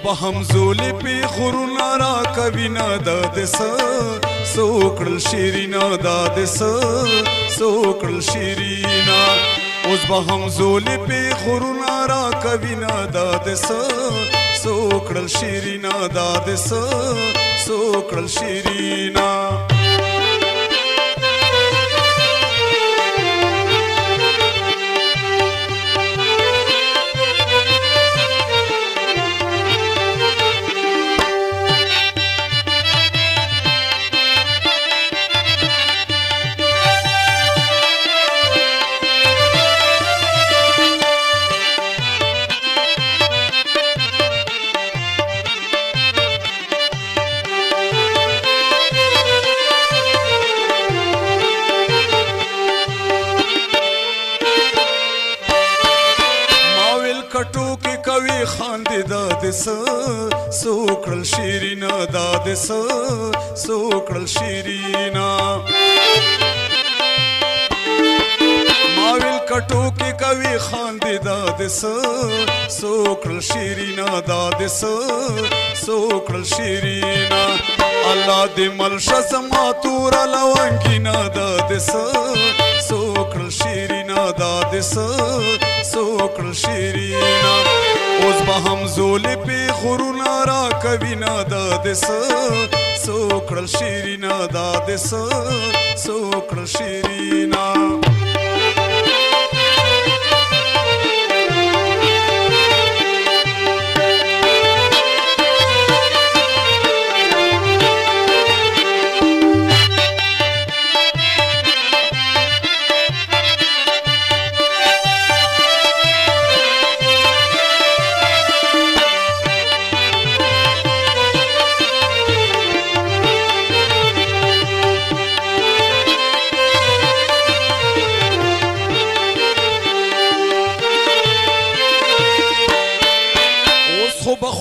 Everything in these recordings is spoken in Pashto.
به همزولې پې غرونه راکوینه دا د څه څه وکړل شیرینه دا د څه څه وکړل شیرینه اوس به همزولې پې غرونه راکوینه دا د څه څه وکړل شیرینه دا د څه څه وکړل شیرینه خاندې دا د څه څه وکړل شیرینه دا د څه څه وکړل شیرینه ما ویل کټوکې کوي خاندې دا د څه څه وکړل شیرینه دا د څه څه وکړل شیرینه الله دې ملشه زما توره لونګینه دا د څه څه وکړل شیرینه دا د څه څه وکړل شیرینه اوس به همزولې پې غرونه راکوینه دا د څه څه وکړل شیرینه دا د څه څه وکړل شیرینه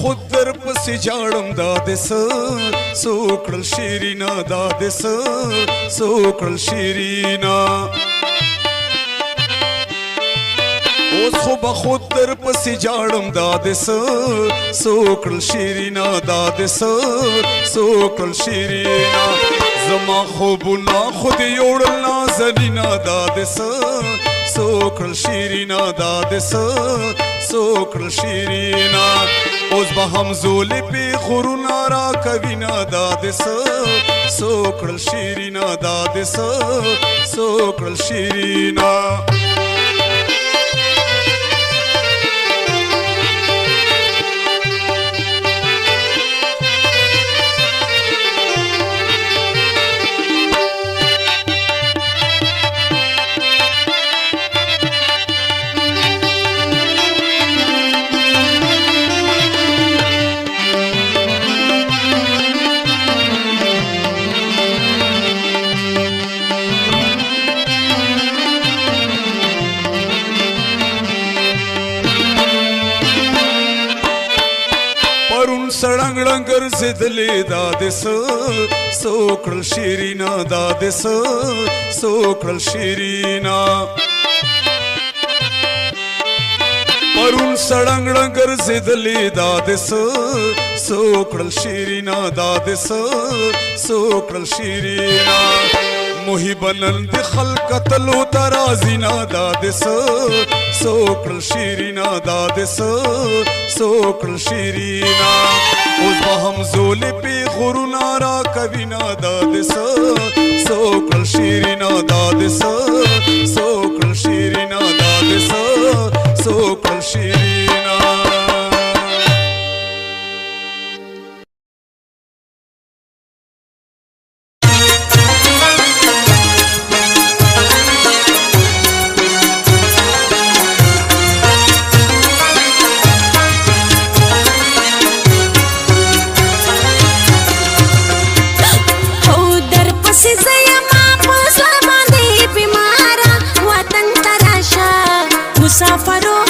خود در پسې جاړم دا د څه څه وکړل شیرینه دا د څه څه وکړل شیرینه اوس خو به خود در پسې جاړم دا د څه څه وکړل شیرینه دا د څه څه وکړل شیرینه زما خوبونه خو دې یوړل نازنینه دا د څه څه وکړل شیرینه دا د څه څه وکړل شیرینه اوس به همزولې پې غرونه راکوینه دا د څه څه وکړل شیرینه دا د څه څه وکړل شیرینه سړنګ ړنګر زدلې دا د څه څه وکړل شیرینه دا د څه څه وکړل شیرینه پرون سړنګ ړنګر زدلې دا د څه څه وکړل شیرینه دا د څه څه وکړل شیرینه محبه نن د خلق تلو ترازینه دا د څه څه وکړل شیرینه دا د څه څه وکړل شیرینه اوس به همزولې پې غرونه راکوینه دا د څه څه وکړل شیرینه دا د څه څه وکړل شیرینه دا د څه څه وکړل شیرینه مسافرو